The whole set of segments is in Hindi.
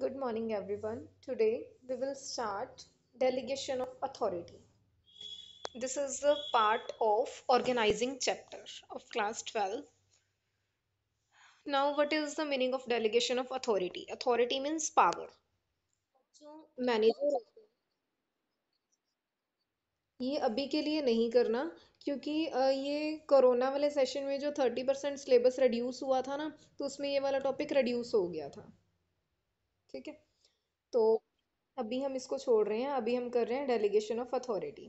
Good morning, everyone. Today we will start delegation of authority. This is the part of organizing chapter of class 12. Now, what is the meaning of delegation of authority? Authority means power. जो मैनेजर ये अभी के लिए नहीं करना क्योंकि ये कोरोना वाले सेशन में जो 30% सिलेबस रिड्यूस हुआ था ना, तो उसमें ये वाला टॉपिक रिड्यूस हो गया था। ठीक है, तो अभी हम इसको छोड़ रहे हैं। अभी हम कर रहे हैं डेलीगेशन ऑफ अथॉरिटी।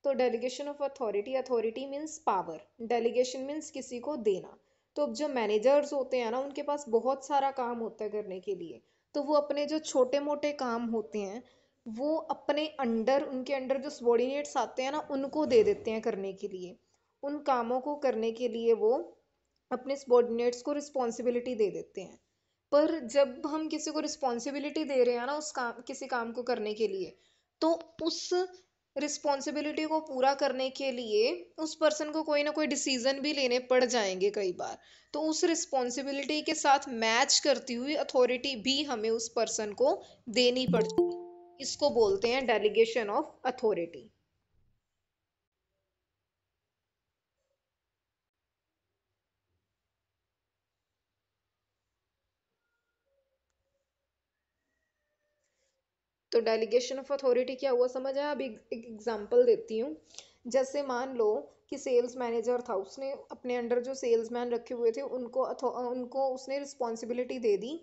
तो delegation of authority, authority means power, delegation means किसी को देना। तो अब जो मैनेजर्स होते हैं ना, उनके पास बहुत सारा काम होता है करने के लिए। तो वो अपने जो छोटे मोटे काम होते हैं वो अपने अंडर, उनके अंडर जो सबॉर्डिनेट्स आते हैं ना, उनको दे देते हैं करने के लिए। उन कामों को करने के लिए वो अपने सबॉर्डिनेट्स को रिस्पॉन्सिबिलिटी दे देते हैं। पर जब हम किसी को रिस्पॉन्सिबिलिटी दे रहे हैं ना उस काम, किसी काम को करने के लिए, तो उस रिस्पॉन्सिबिलिटी को पूरा करने के लिए उस पर्सन को कोई ना कोई डिसीजन भी लेने पड़ जाएंगे कई बार। तो उस रिस्पॉन्सिबिलिटी के साथ मैच करती हुई अथॉरिटी भी हमें उस पर्सन को देनी पड़ती है। इसको बोलते हैं डेलीगेशन ऑफ अथॉरिटी। तो डेलीगेशन ऑफ अथॉरिटी क्या हुआ, समझ आया? अब एक एग्जांपल देती हूँ। जैसे मान लो कि सेल्स मैनेजर था, उसने अपने अंडर जो सेल्समैन रखे हुए थे उनको उसने रिस्पॉन्सिबिलिटी दे दी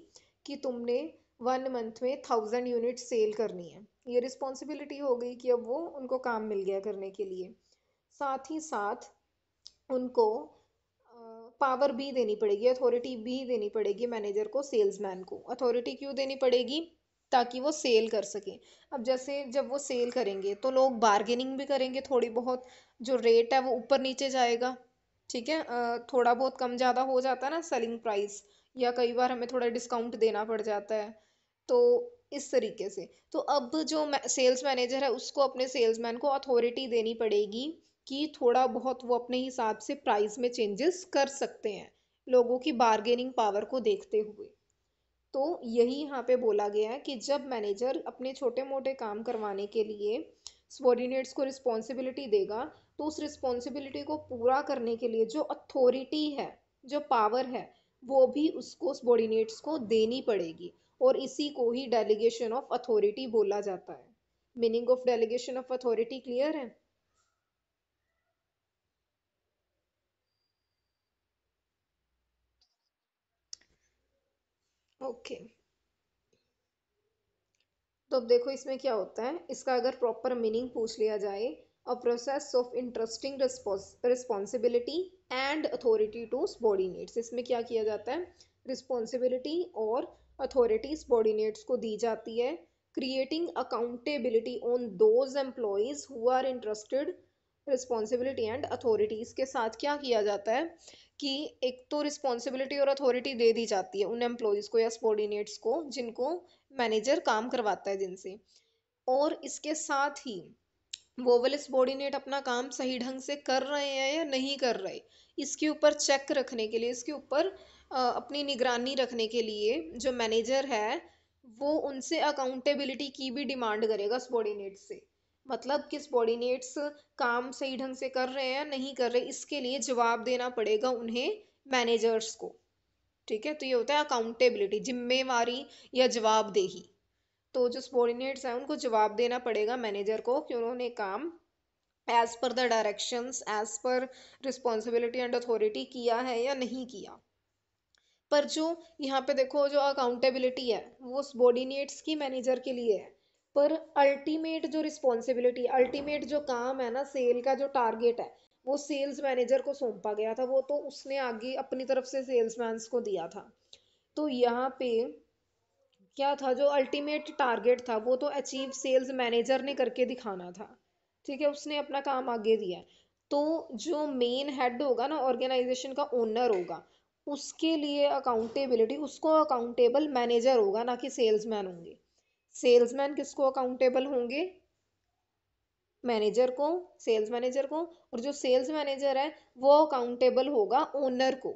कि तुमने 1 मंथ में 1000 यूनिट सेल करनी है। ये रिस्पॉन्सिबिलिटी हो गई कि अब वो उनको काम मिल गया करने के लिए। साथ ही साथ उनको पावर भी देनी पड़ेगी, अथॉरिटी भी देनी पड़ेगी मैनेजर को, सेल्समैन को। अथॉरिटी क्यों देनी पड़ेगी? ताकि वो सेल कर सके। अब जैसे जब वो सेल करेंगे तो लोग बार्गेनिंग भी करेंगे थोड़ी बहुत, जो रेट है वो ऊपर नीचे जाएगा। ठीक है, थोड़ा बहुत कम ज़्यादा हो जाता है ना सेलिंग प्राइस, या कई बार हमें थोड़ा डिस्काउंट देना पड़ जाता है। तो इस तरीके से तो अब जो सेल्स मैनेजर है उसको अपने सेल्समैन को अथॉरिटी देनी पड़ेगी कि थोड़ा बहुत वो अपने हिसाब से प्राइस में चेंजेस कर सकते हैं, लोगों की बार्गेनिंग पावर को देखते हुए। तो यही यहाँ पे बोला गया है कि जब मैनेजर अपने छोटे मोटे काम करवाने के लिए सबॉर्डिनेट्स को रिस्पॉन्सिबिलिटी देगा, तो उस रिस्पॉन्सिबिलिटी को पूरा करने के लिए जो अथॉरिटी है, जो पावर है, वो भी उसको सबॉर्डिनेट्स को देनी पड़ेगी। और इसी को ही डेलीगेशन ऑफ अथॉरिटी बोला जाता है। Meaning of delegation of authority clear है? ओके, तो अब देखो इसमें क्या होता है, इसका अगर प्रॉपर मीनिंग पूछ लिया जाए, a process of interesting responsibility and authority to subordinates. इसमें क्या किया जाता है, रिस्पॉन्सिबिलिटी और अथॉरिटी सबॉर्डिनेट्स को दी जाती है। Creating accountability on those employees who are interested responsibility and authority. इसके साथ क्या किया जाता है कि एक तो रिस्पॉन्सिबिलिटी और अथॉरिटी दे दी जाती है उन एम्प्लॉयज़ को या सबॉर्डिनेट्स को जिनको मैनेजर काम करवाता है जिनसे। और इसके साथ ही वो वाले सबॉर्डिनेट अपना काम सही ढंग से कर रहे हैं या नहीं कर रहे, इसके ऊपर चेक रखने के लिए, इसके ऊपर अपनी निगरानी रखने के लिए जो मैनेजर है वो उनसे अकाउंटेबिलिटी की भी डिमांड करेगा सबॉर्डिनेट्स से। मतलब कि सबॉर्डिनेट्स काम सही ढंग से कर रहे हैं नहीं कर रहे, इसके लिए जवाब देना पड़ेगा उन्हें, मैनेजर्स को। ठीक है, तो ये होता है अकाउंटेबिलिटी, जिम्मेवारी या जवाबदेही। तो जो सबॉर्डिनेट्स हैं उनको जवाब देना पड़ेगा मैनेजर को कि उन्होंने काम as per the directions, as per responsibility and authority किया है या नहीं किया। पर जो यहाँ पे देखो, जो अकाउंटेबिलिटी है वो सबॉर्डिनेट्स की मैनेजर के लिए है। पर अल्टीमेट जो रिस्पॉन्सिबिलिटी, अल्टीमेट जो काम है ना, सेल का जो टारगेट है, वो सेल्स मैनेजर को सौंपा गया था। वो तो उसने आगे अपनी तरफ से सेल्समैन को दिया था। तो यहाँ पे क्या था, जो अल्टीमेट टारगेट था वो तो अचीव सेल्स मैनेजर ने करके दिखाना था। ठीक है, उसने अपना काम आगे दिया है। तो जो मेन हेड होगा ना, ऑर्गेनाइजेशन का ओनर होगा, उसके लिए अकाउंटेबिलिटी, उसको अकाउंटेबल मैनेजर होगा, ना कि सेल्समैन होंगे। सेल्समैन किसको अकाउंटेबल होंगे? मैनेजर को, सेल्स मैनेजर को। और जो सेल्स मैनेजर है वो अकाउंटेबल होगा ओनर को।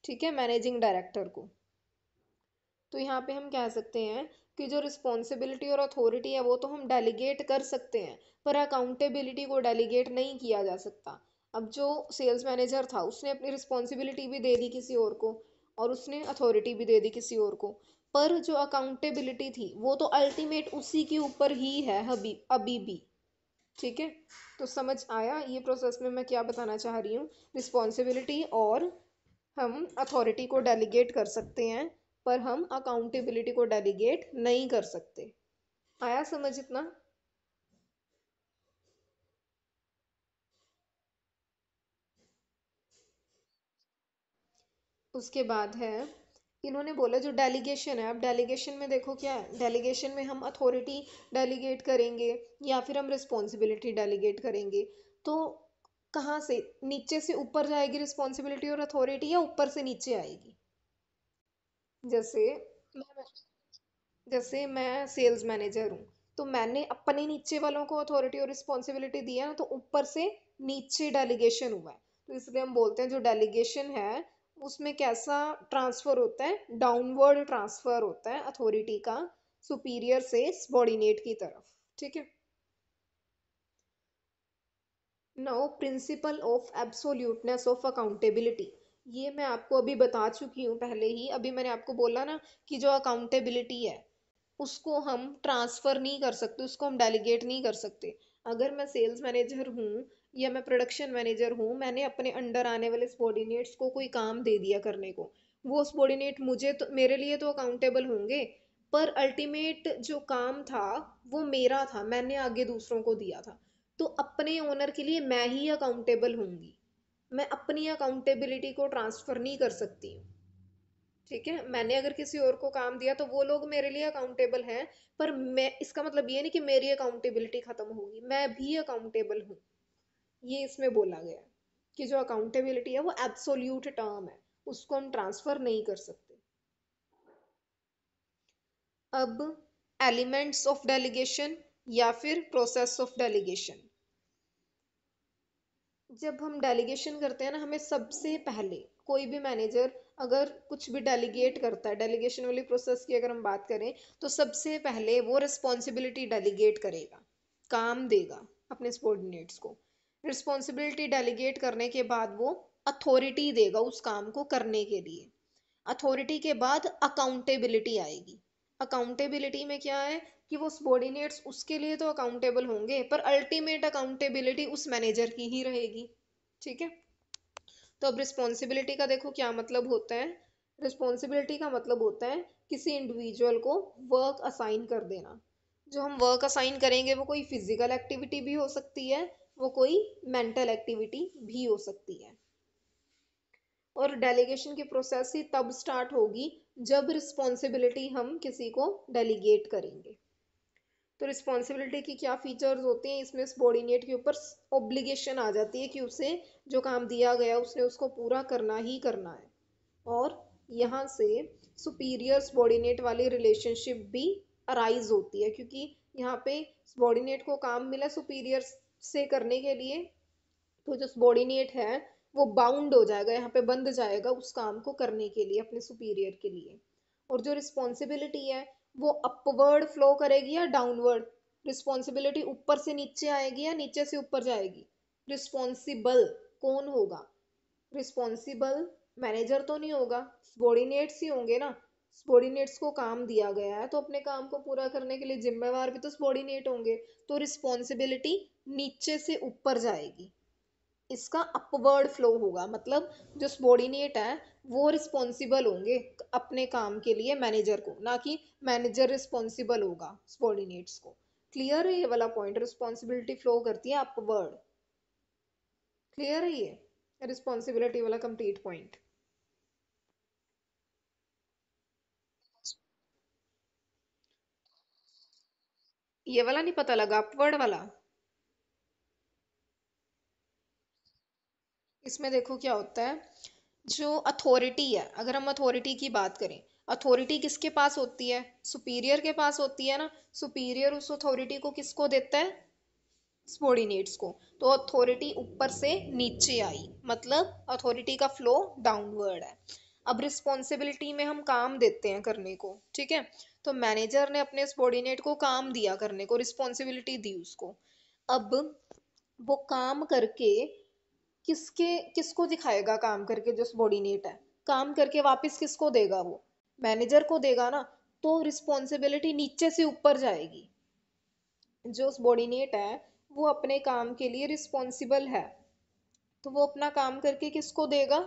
ठीक है, मैनेजिंग डायरेक्टर को। तो यहाँ पे हम कह सकते हैं कि जो रिस्पॉन्सिबिलिटी और अथॉरिटी है वो तो हम डेलीगेट कर सकते हैं, पर अकाउंटेबिलिटी को डेलीगेट नहीं किया जा सकता। अब जो सेल्स मैनेजर था उसने अपनी रिस्पॉन्सिबिलिटी भी दे दी किसी और को, और उसने अथॉरिटी भी दे दी किसी और को, पर जो अकाउंटेबिलिटी थी वो तो अल्टीमेट उसी के ऊपर ही है अभी अभी भी। ठीक है, तो समझ आया ये प्रोसेस में मैं क्या बताना चाह रही हूँ। रिस्पॉन्सिबिलिटी और हम अथॉरिटी को डेलीगेट कर सकते हैं, पर हम अकाउंटेबिलिटी को डेलीगेट नहीं कर सकते। आया समझ इतना? उसके बाद है, इन्होंने बोला जो डेलीगेशन है, अब डेलीगेशन में देखो क्या है, डेलीगेशन में हम अथॉरिटी डेलीगेट करेंगे या फिर हम रिस्पॉन्सिबिलिटी डेलीगेट करेंगे। तो कहाँ से, नीचे से ऊपर जाएगी रिस्पॉन्सिबिलिटी और अथॉरिटी, या ऊपर से नीचे आएगी? जैसे मैं जैसे मैं सेल्स मैनेजर हूँ, तो मैंने अपने नीचे वालों को अथॉरिटी और रिस्पॉन्सिबिलिटी दी है ना, तो ऊपर से नीचे डेलीगेशन हुआ है। तो इसलिए हम बोलते हैं जो डेलीगेशन है उसमें कैसा ट्रांसफर होता है, डाउनवर्ड ट्रांसफर होता है अथॉरिटी का सुपीरियर से सबॉर्डिनेट की तरफ। ठीक है। Now principle of absoluteness of accountability, ये मैं आपको अभी बता चुकी हूँ पहले ही। अभी मैंने आपको बोला ना कि जो अकाउंटेबिलिटी है उसको हम ट्रांसफर नहीं कर सकते, उसको हम डेलीगेट नहीं कर सकते। अगर मैं सेल्स मैनेजर हूँ या मैं प्रोडक्शन मैनेजर हूँ, मैंने अपने अंडर आने वाले सबॉर्डिनेट्स को कोई काम दे दिया करने को, वो सबॉर्डिनेट मुझे तो मेरे लिए तो अकाउंटेबल होंगे, पर अल्टीमेट जो काम था वो मेरा था, मैंने आगे दूसरों को दिया था। तो अपने ओनर के लिए मैं ही अकाउंटेबल होंगी, मैं अपनी अकाउंटेबिलिटी को ट्रांसफर नहीं कर सकती हूँ। ठीक है, मैंने अगर किसी और को काम दिया तो वो लोग मेरे लिए अकाउंटेबल हैं, पर मैं, इसका मतलब ये नहीं कि मेरी अकाउंटेबिलिटी खत्म होगी, मैं भी अकाउंटेबल हूँ। ये इसमें बोला गया है कि जो अकाउंटेबिलिटी है वो एब्सोल्यूट टर्म है, उसको हम ट्रांसफर नहीं कर सकते। अब एलिमेंट्स ऑफ डेलीगेशन या फिर प्रोसेस ऑफ डेलीगेशन। जब हम डेलीगेशन करते हैं ना, हमें सबसे पहले, कोई भी मैनेजर अगर कुछ भी डेलीगेट करता है, डेलीगेशन वाली प्रोसेस की अगर हम बात करें, तो सबसे पहले वो रिस्पॉन्सिबिलिटी डेलीगेट करेगा, काम देगा अपने सबॉर्डिनेट्स को। रिस्पॉन्सिबिलिटी डेलीगेट करने के बाद वो अथॉरिटी देगा उस काम को करने के लिए। अथॉरिटी के बाद अकाउंटेबिलिटी आएगी। अकाउंटेबिलिटी में क्या है कि वो सबॉर्डिनेट्स उसके लिए तो अकाउंटेबल होंगे, पर अल्टीमेट अकाउंटेबिलिटी उस मैनेजर की ही रहेगी। ठीक है। तो अब रिस्पॉन्सिबिलिटी का देखो क्या मतलब होता है। रिस्पॉन्सिबिलिटी का मतलब होता है किसी इंडिविजुअल को वर्क असाइन कर देना। जो हम वर्क असाइन करेंगे वो कोई फिजिकल एक्टिविटी भी हो सकती है, वो कोई मेंटल एक्टिविटी भी हो सकती है। और डेलीगेशन की प्रोसेस ही तब स्टार्ट होगी जब रिस्पॉन्सिबिलिटी हम किसी को डेलीगेट करेंगे। तो रिस्पॉन्सिबिलिटी की क्या फीचर्स होते हैं, इसमें सबॉर्डिनेट के ऊपर ऑब्लिगेशन आ जाती है कि उसे जो काम दिया गया उसने उसको पूरा करना ही करना है। और यहाँ से सुपीरियर सबॉर्डिनेट वाली रिलेशनशिप भी अराइज होती है, क्योंकि यहाँ पे सबॉर्डिनेट को काम मिला सुपीरियर से करने के लिए, तो जो सबॉर्डिनेट है वो बाउंड हो जाएगा, यहाँ पे बंध जाएगा उस काम को करने के लिए अपने सुपीरियर के लिए। और जो रिस्पॉन्सिबिलिटी है वो अपवर्ड फ्लो करेगी या डाउनवर्ड, रिस्पॉन्सिबिलिटी ऊपर से नीचे आएगी या नीचे से ऊपर जाएगी। रिस्पॉन्सिबल कौन होगा? रिस्पॉन्सिबल मैनेजर तो नहीं होगा, सबॉर्डिनेट्स ही होंगे ना। सबॉर्डिनेट्स को काम दिया गया है तो अपने काम को पूरा करने के लिए जिम्मेवार भी तो सबॉर्डिनेट होंगे। तो रिस्पॉन्सिबिलिटी नीचे से ऊपर जाएगी, इसका अपवर्ड फ्लो होगा, मतलब जो सबॉर्डिनेट है वो रिस्पॉन्सिबल होंगे अपने काम के लिए मैनेजर को, ना कि मैनेजर रिस्पॉन्सिबल होगा सबॉर्डिनेट्स को। क्लियर है ये वाला पॉइंट? रिस्पॉन्सिबिलिटी फ्लो करती है अपवर्ड। क्लियर है ये रिस्पॉन्सिबिलिटी वाला कंप्लीट पॉइंट? ये वाला नहीं पता लगा, अपवर्ड वाला? इसमें देखो क्या होता है, जो अथॉरिटी है, अगर हम अथॉरिटी की बात करें, अथॉरिटी किसके पास होती है? सुपीरियर के पास होती है ना। सुपीरियर उस अथॉरिटी को किसको देता है? सबॉर्डिनेट्स को। तो अथॉरिटी ऊपर से नीचे आई, मतलब अथॉरिटी का फ्लो डाउनवर्ड है। अब रिस्पॉन्सिबिलिटी में हम काम देते हैं करने को, ठीक है। तो मैनेजर ने अपने सबॉर्डिनेट को काम दिया करने को, रिस्पॉन्सिबिलिटी दी उसको। अब वो काम करके किसको दिखाएगा, काम करके जो सबॉर्डिनेट है, काम करके वापस किसको देगा, वो मैनेजर को देगा ना। तो रिस्पॉन्सिबिलिटी नीचे से ऊपर जाएगी। जो सबॉर्डिनेट है वो अपने काम के लिए रिस्पॉन्सिबल है, तो वो अपना काम करके किसको देगा,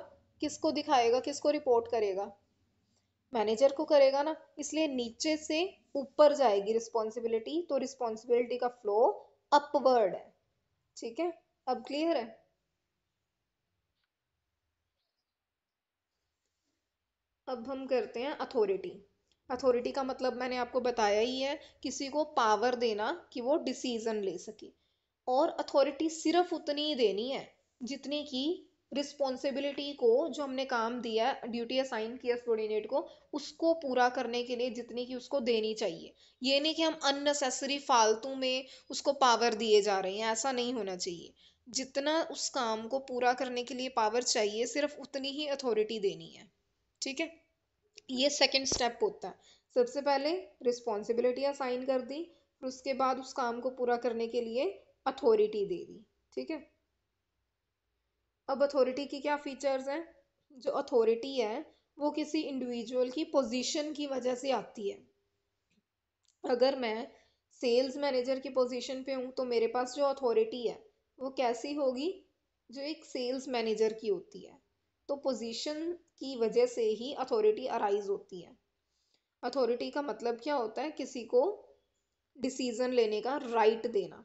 किसको दिखाएगा, किसको रिपोर्ट करेगा, मैनेजर को करेगा ना। इसलिए नीचे से ऊपर जाएगी रिस्पॉन्सिबिलिटी, तो रिस्पॉन्सिबिलिटी का फ्लो अपवर्ड है, ठीक है। अब क्लियर है। अब हम करते हैं अथॉरिटी। अथॉरिटी का मतलब मैंने आपको बताया ही है, किसी को पावर देना कि वो डिसीजन ले सके। और अथॉरिटी सिर्फ उतनी ही देनी है जितनी की रिस्पॉन्सिबिलिटी को, जो हमने काम दिया, ड्यूटी असाइन किया सबॉर्डिनेट को, उसको पूरा करने के लिए जितनी की उसको देनी चाहिए। ये नहीं कि हम अननेसेसरी फालतू में उसको पावर दिए जा रहे हैं, ऐसा नहीं होना चाहिए। जितना उस काम को पूरा करने के लिए पावर चाहिए, सिर्फ उतनी ही अथॉरिटी देनी है, ठीक है। ये सेकंड स्टेप होता है। सबसे पहले रिस्पॉन्सिबिलिटी असाइन कर दी, फिर उसके बाद उस काम को पूरा करने के लिए अथॉरिटी दे दी, ठीक है। अब अथॉरिटी की क्या फीचर्स हैं। जो अथॉरिटी है वो किसी इंडिविजुअल की पोजीशन की वजह से आती है। अगर मैं सेल्स मैनेजर की पोजीशन पे हूँ तो मेरे पास जो अथॉरिटी है वो कैसी होगी, जो एक सेल्स मैनेजर की होती है। तो पोजीशन की वजह से ही अथॉरिटी अराइज होती है। अथॉरिटी का मतलब क्या होता है, किसी को डिसीजन लेने का राइट देना।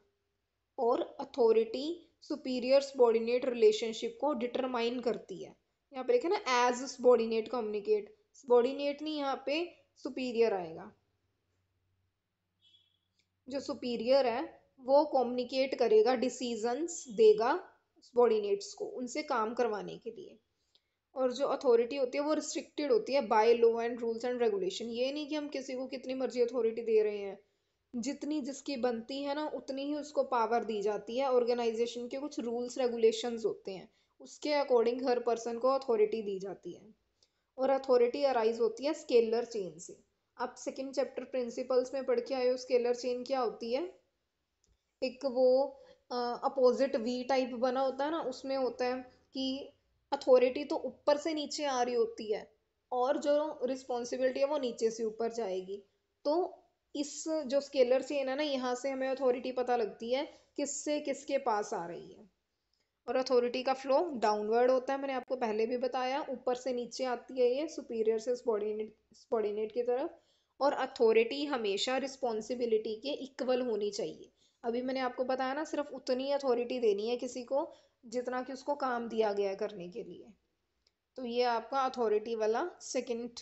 और अथॉरिटी सुपीरियर सबॉर्डिनेट रिलेशनशिप को डिटरमाइन करती है। यहाँ पे लिखे ना एज सबॉर्डिनेट कम्युनिकेट, सबॉर्डिनेट नहीं, यहाँ पे सुपीरियर आएगा। जो सुपीरियर है वो कम्युनिकेट करेगा, डिसीजंस देगा सबॉर्डिनेट्स को उनसे काम करवाने के लिए। और जो अथॉरिटी होती है वो रिस्ट्रिक्टेड होती है by law and rules and regulation. ये नहीं कि हम किसी को कितनी मर्जी अथॉरिटी दे रहे हैं, जितनी जिसकी बनती है ना उतनी ही उसको पावर दी जाती है। ऑर्गेनाइजेशन के कुछ रूल्स रेगुलेशंस होते हैं, उसके अकॉर्डिंग हर पर्सन को अथॉरिटी दी जाती है। और अथॉरिटी अराइज होती है स्केलर चेन से। आप सेकंड चैप्टर प्रिंसिपल्स में पढ़ के आए हो, स्केलर चेन क्या होती है। एक वो अपोजिट वी टाइप बना होता है ना, उसमें होता है कि अथॉरिटी तो ऊपर से नीचे आ रही होती है और जो रिस्पॉन्सिबिलिटी है वो नीचे से ऊपर जाएगी। तो इस जो स्केलर चेन है ना, यहाँ से हमें अथॉरिटी पता लगती है किससे किसके पास आ रही है। और अथॉरिटी का फ्लो डाउनवर्ड होता है, मैंने आपको पहले भी बताया, ऊपर से नीचे आती है ये, सुपीरियर से सबॉर्डिनेट सबॉर्डिनेट की तरफ। और अथॉरिटी हमेशा रिस्पॉन्सिबिलिटी के इक्वल होनी चाहिए। अभी मैंने आपको बताया ना, सिर्फ उतनी अथॉरिटी देनी है किसी को जितना कि उसको काम दिया गया है करने के लिए। तो ये आपका अथॉरिटी वाला सेकंड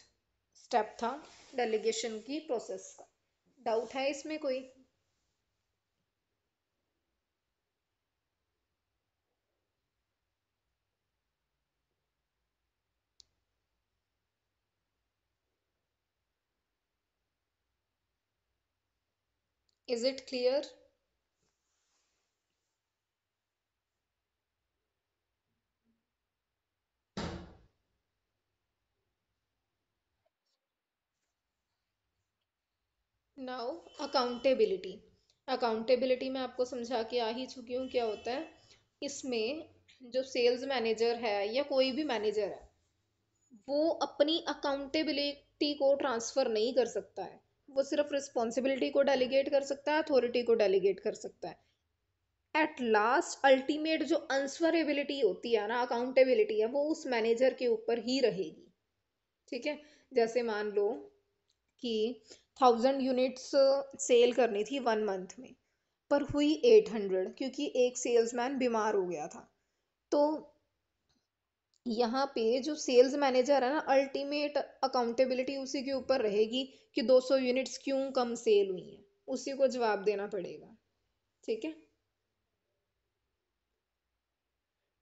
स्टेप था डेलीगेशन की प्रोसेस का। डाउट है इसमें कोई। Is it clear. Now accountability. Accountability मैं आपको समझा के आ ही चुकी हूँ क्या होता है। इसमें जो सेल्स मैनेजर है या कोई भी मैनेजर है, वो अपनी अकाउंटेबिलिटी को ट्रांसफर नहीं कर सकता है। वो सिर्फ रिस्पॉन्सिबिलिटी को डेलीगेट कर सकता है, अथॉरिटी को डेलीगेट कर सकता है। एट लास्ट अल्टीमेट जो आंसरेबिलिटी होती है ना, अकाउंटेबिलिटी है, वो उस मैनेजर के ऊपर ही रहेगी, ठीक है। जैसे मान लो कि 1000 यूनिट्स सेल करनी थी 1 मंथ में, पर हुई 800 क्योंकि एक सेल्समैन बीमार हो गया था। तो यहाँ पे जो सेल्स मैनेजर है ना, अल्टीमेट अकाउंटेबिलिटी उसी के ऊपर रहेगी कि 200 यूनिट्स क्यों कम सेल हुई हैं, उसी को जवाब देना पड़ेगा, ठीक है।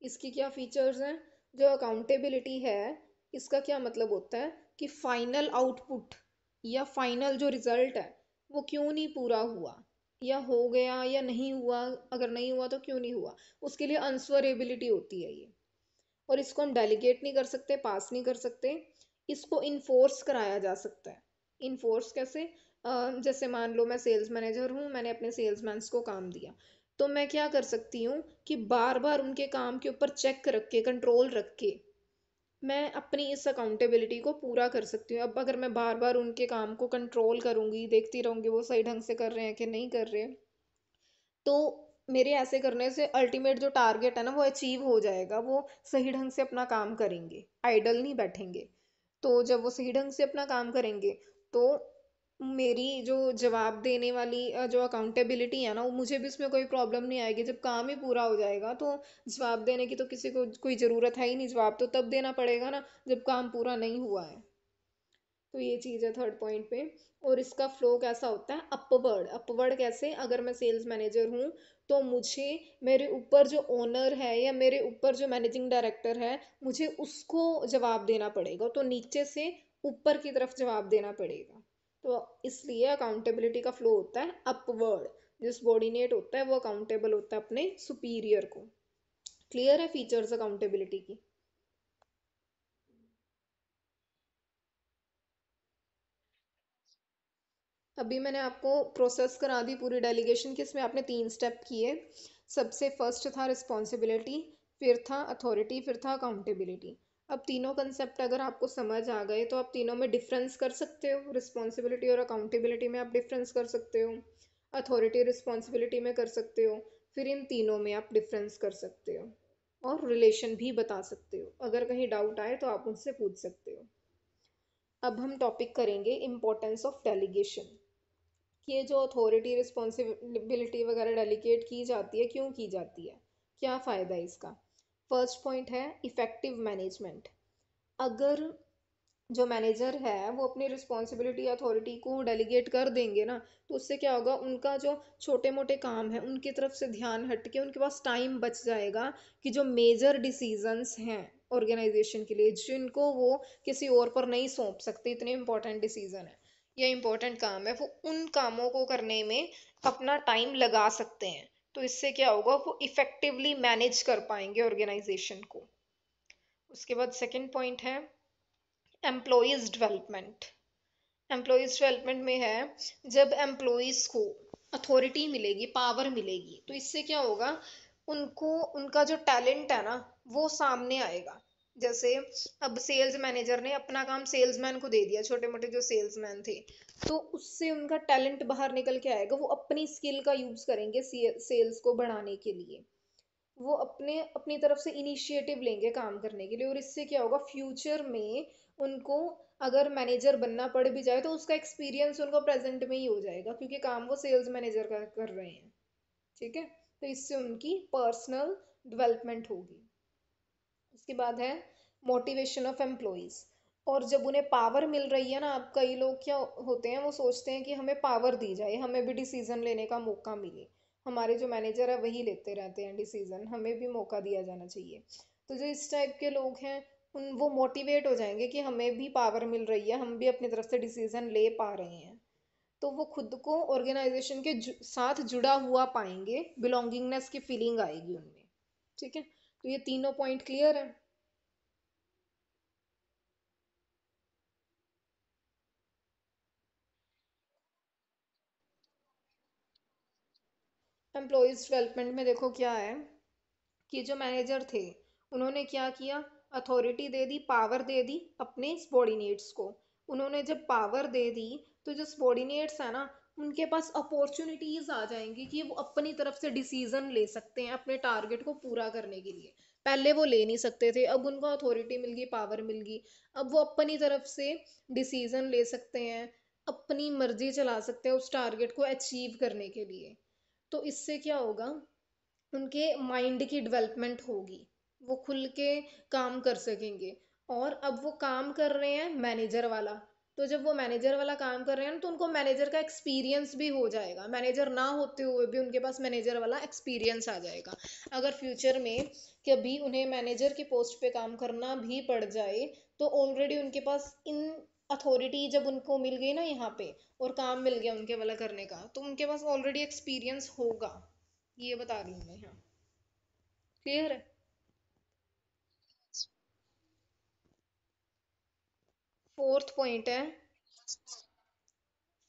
इसकी क्या फीचर्स हैं। जो अकाउंटेबिलिटी है, इसका क्या मतलब होता है कि फाइनल आउटपुट या फाइनल जो रिजल्ट है वो क्यों नहीं पूरा हुआ, या हो गया या नहीं हुआ, अगर नहीं हुआ तो क्यों नहीं हुआ, उसके लिए आंसरेबिलिटी होती है ये। और इसको हम डेलीगेट नहीं कर सकते, पास नहीं कर सकते, इसको इन्फोर्स कराया जा सकता है। इन्फोर्स कैसे? जैसे मान लो मैं सेल्स मैनेजर हूँ, मैंने अपने सेल्समैन को काम दिया, तो मैं क्या कर सकती हूँ कि बार बार उनके काम के ऊपर चेक रख के, कंट्रोल रख के, मैं अपनी इस अकाउंटेबिलिटी को पूरा कर सकती हूँ। अब अगर मैं बार बार उनके काम को कंट्रोल करूंगी, देखती रहूंगी वो सही ढंग से कर रहे हैं कि नहीं कर रहे, तो मेरे ऐसे करने से अल्टीमेट जो टारगेट है ना वो अचीव हो जाएगा। वो सही ढंग से अपना काम करेंगे, आइडल नहीं बैठेंगे। तो जब वो सही ढंग से अपना काम करेंगे, तो मेरी जो जवाब देने वाली जो अकाउंटेबिलिटी है ना, वो मुझे भी उसमें कोई प्रॉब्लम नहीं आएगी। जब काम ही पूरा हो जाएगा तो जवाब देने की तो किसी को कोई ज़रूरत है ही नहीं। जवाब तो तब देना पड़ेगा ना जब काम पूरा नहीं हुआ है। तो ये चीज़ है थर्ड पॉइंट पे। और इसका फ्लो कैसा होता है? अपवर्ड। अपवर्ड कैसे? अगर मैं सेल्स मैनेजर हूँ तो मुझे मेरे ऊपर जो ओनर है या मेरे ऊपर जो मैनेजिंग डायरेक्टर है, मुझे उसको जवाब देना पड़ेगा, तो नीचे से ऊपर की तरफ जवाब देना पड़ेगा। तो इसलिए अकाउंटेबिलिटी का फ्लो होता है अपवर्ड। जो सबॉर्डिनेट होता है वो अकाउंटेबल होता है अपने सुपीरियर को। क्लियर है फीचर्स अकाउंटेबिलिटी की? अभी मैंने आपको प्रोसेस करा दी पूरी डेलीगेशन की, इसमें आपने 3 स्टेप किए। सबसे फर्स्ट था रिस्पॉन्सिबिलिटी, फिर था अथॉरिटी, फिर था अकाउंटेबिलिटी। अब तीनों कंसेप्ट अगर आपको समझ आ गए तो आप तीनों में डिफरेंस कर सकते हो। रिस्पॉन्सिबिलिटी और अकाउंटेबिलिटी में आप डिफरेंस कर सकते हो, अथॉरिटी रिस्पॉन्सिबिलिटी में कर सकते हो, फिर इन तीनों में आप डिफरेंस कर सकते हो और रिलेशन भी बता सकते हो। अगर कहीं डाउट आए तो आप मुझसे पूछ सकते हो। अब हम टॉपिक करेंगे इम्पोर्टेंस ऑफ डेलीगेशन। कि ये जो अथॉरिटी रिस्पॉन्सिबिलिटी वगैरह डेलीगेट की जाती है, क्यों की जाती है, क्या फ़ायदा है इसका? फर्स्ट पॉइंट है इफ़ेक्टिव मैनेजमेंट। अगर जो मैनेजर है वो अपनी रिस्पॉन्सिबिलिटी अथॉरिटी को डेलीगेट कर देंगे ना, तो उससे क्या होगा, उनका जो छोटे मोटे काम है उनकी तरफ से ध्यान हट के उनके पास टाइम बच जाएगा कि जो मेजर डिसीजंस हैं ऑर्गेनाइजेशन के लिए, जिनको वो किसी और पर नहीं सौंप सकते, इतने इंपॉर्टेंट डिसीजन है या इंपॉर्टेंट काम है, वो उन कामों को करने में अपना टाइम लगा सकते हैं। तो इससे क्या होगा, वो इफेक्टिवली मैनेज कर पाएंगे ऑर्गेनाइजेशन को। उसके बाद सेकंड पॉइंट है एम्प्लॉयज़ डेवलपमेंट। एम्प्लॉयज़ डेवलपमेंट में है जब एम्प्लॉयज़ को अथॉरिटी मिलेगी, पावर मिलेगी, तो इससे क्या होगा, उनको उनका जो टैलेंट है ना वो सामने आएगा। जैसे अब सेल्स मैनेजर ने अपना काम सेल्समैन को दे दिया, छोटे मोटे जो सेल्समैन थे, तो उससे उनका टैलेंट बाहर निकल के आएगा। वो अपनी स्किल का यूज करेंगे सेल्स को बढ़ाने के लिए। वो अपने अपनी तरफ से इनिशिएटिव लेंगे काम करने के लिए, और इससे क्या होगा, फ्यूचर में उनको अगर मैनेजर बनना पड़ भी जाए तो उसका एक्सपीरियंस उनको प्रेजेंट में ही हो जाएगा, क्योंकि काम वो सेल्स मैनेजर का कर रहे हैं। ठीक है, तो इससे उनकी पर्सनल डेवलपमेंट होगी। उसके बाद है मोटिवेशन ऑफ एम्प्लॉयज। और जब उन्हें पावर मिल रही है ना, अब कई लोग क्या होते हैं, वो सोचते हैं कि हमें पावर दी जाए, हमें भी डिसीजन लेने का मौका मिले, हमारे जो मैनेजर है वही लेते रहते हैं डिसीजन, हमें भी मौका दिया जाना चाहिए। तो जो इस टाइप के लोग हैं, उन वो मोटिवेट हो जाएंगे कि हमें भी पावर मिल रही है, हम भी अपनी तरफ से डिसीजन ले पा रहे हैं। तो वो खुद को ऑर्गेनाइजेशन के साथ जुड़ा हुआ पाएंगे, बिलोंगिंगनेस की फीलिंग आएगी उनमें। ठीक है, तो ये तीनों पॉइंट क्लियर है। एम्प्लॉयज़ डेवलपमेंट में देखो क्या है कि जो मैनेजर थे उन्होंने क्या किया, अथॉरिटी दे दी, पावर दे दी अपने सबॉर्डिनेट्स को। उन्होंने जब पावर दे दी तो जो सबॉर्डिनेट्स है ना, उनके पास अपॉर्चुनिटीज आ जाएंगी कि वो अपनी तरफ से डिसीजन ले सकते हैं अपने टारगेट को पूरा करने के लिए। पहले वो ले नहीं सकते थे, अब उनको अथॉरिटी मिल गई, पावर मिल गई, अब वो अपनी तरफ से डिसीजन ले सकते हैं, अपनी मर्जी चला सकते हैं उस टारगेट को अचीव करने के लिए। तो इससे क्या होगा, उनके माइंड की डेवलपमेंट होगी, वो खुल के काम कर सकेंगे। और अब वो काम कर रहे हैं मैनेजर वाला, तो जब वो मैनेजर वाला काम कर रहे हैं तो उनको मैनेजर का एक्सपीरियंस भी हो जाएगा, मैनेजर ना होते हुए भी उनके पास मैनेजर वाला एक्सपीरियंस आ जाएगा। अगर फ्यूचर में कभी उन्हें मैनेजर की पोस्ट पे काम करना भी पड़ जाए, तो ऑलरेडी उनके पास इन अथॉरिटी जब उनको मिल गई ना यहाँ पे, और काम मिल गया उनके वाला करने का, तो उनके पास ऑलरेडी एक्सपीरियंस होगा। ये बता रही हूँ मैं यहाँ। क्लियर है? फोर्थ पॉइंट है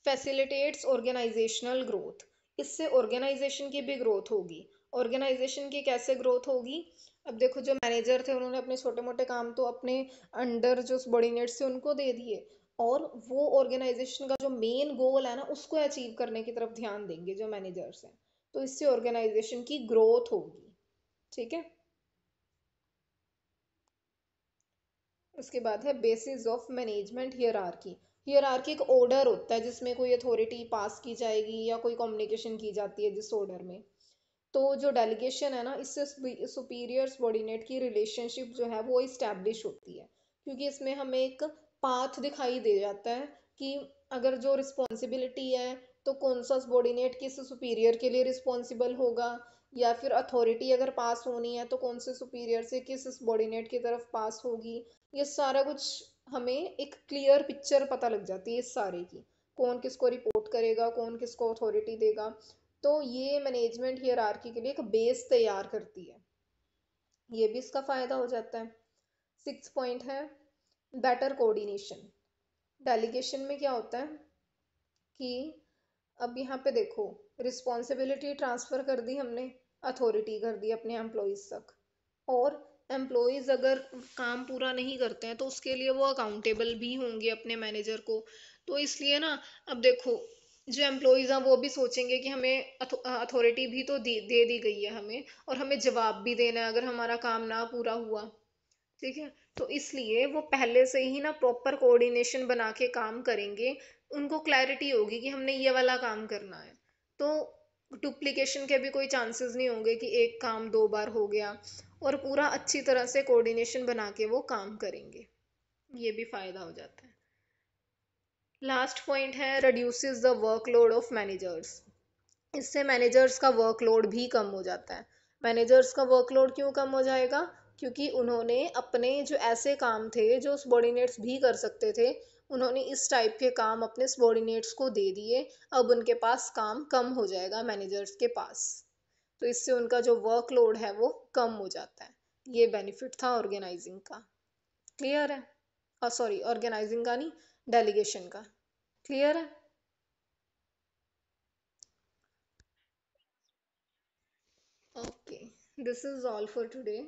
फैसिलिटेट्स ऑर्गेनाइजेशनल ग्रोथ। इससे ऑर्गेनाइजेशन की भी ग्रोथ होगी। ऑर्गेनाइजेशन की कैसे ग्रोथ होगी? अब देखो, जो मैनेजर थे उन्होंने अपने छोटे मोटे काम तो अपने अंडर जो सबॉर्डिनेट्स थे उनको दे दिए, और वो ऑर्गेनाइजेशन का जो मेन गोल है ना उसको अचीव करने की तरफ ध्यान देंगे जो मैनेजर्स हैं। तो इससे ऑर्गेनाइजेशन की ग्रोथ होगी। ठीक है। उसके बाद है basis of management hierarchy. Hierarchy एक ऑर्डर होता है जिसमें कोई अथॉरिटी पास की जाएगी या कोई कम्युनिकेशन की जाती है जिस ऑर्डर में। तो जो डेलीगेशन है ना, इससे सुपीरियर सबॉर्डिनेट की रिलेशनशिप जो है वो इस्टेब्लिश होती है, क्योंकि इसमें हमें एक पाथ दिखाई दे जाता है कि अगर जो रिस्पॉन्सिबिलिटी है तो कौन सा सबॉर्डिनेट किस सुपीरियर के लिए रिस्पॉन्सिबल होगा, या फिर अथॉरिटी अगर पास होनी है तो कौन से सुपीरियर से किस सबॉर्डिनेट की तरफ पास होगी। ये सारा कुछ हमें एक क्लियर पिक्चर पता लग जाती है इस सारे की, कौन किसको रिपोर्ट करेगा, कौन किसको अथॉरिटी देगा। तो ये मैनेजमेंट हियरार्की के लिए एक बेस तैयार करती है। ये भी इसका फायदा हो जाता है। सिक्स पॉइंट है बेटर कोऑर्डिनेशन। डेलीगेशन में क्या होता है कि अब यहाँ पे देखो, रिस्पॉन्सिबिलिटी ट्रांसफर कर दी हमने, अथॉरिटी कर दी अपने एम्प्लॉयज तक, और एम्प्लॉयज अगर काम पूरा नहीं करते हैं तो उसके लिए वो अकाउंटेबल भी होंगे अपने मैनेजर को। तो इसलिए ना, अब देखो, जो एम्प्लॉयज हैं वो भी सोचेंगे कि हमें अथॉरिटी भी तो दे दी गई है हमें, और हमें जवाब भी देना है अगर हमारा काम ना पूरा हुआ। ठीक है। तो इसलिए वो पहले से ही ना प्रॉपर कोऑर्डिनेशन बना के काम करेंगे। उनको क्लैरिटी होगी कि हमने ये वाला काम करना है। तो डुप्लीकेशन के भी कोई चांसेस नहीं होंगे कि एक काम दो बार हो गया, और पूरा अच्छी तरह से कोऑर्डिनेशन बना के वो काम करेंगे। ये भी फायदा हो जाता है। लास्ट पॉइंट है reduces the workload of managers. इससे मैनेजर्स का वर्कलोड भी कम हो जाता है। मैनेजर्स का वर्कलोड क्यों कम हो जाएगा? क्योंकि उन्होंने अपने जो ऐसे काम थे जो सबॉर्डिनेट्स भी कर सकते थे, उन्होंने इस टाइप के काम अपने सबॉर्डिनेट्स को दे दिए। अब उनके पास काम कम हो जाएगा मैनेजर्स के पास। तो इससे उनका जो वर्कलोड है वो कम हो जाता है। ये बेनिफिट था ऑर्गेनाइजिंग का। क्लियर है? सॉरी, ऑर्गेनाइजिंग का नहीं, डेलीगेशन का। क्लियर है? Okay, this is all for today.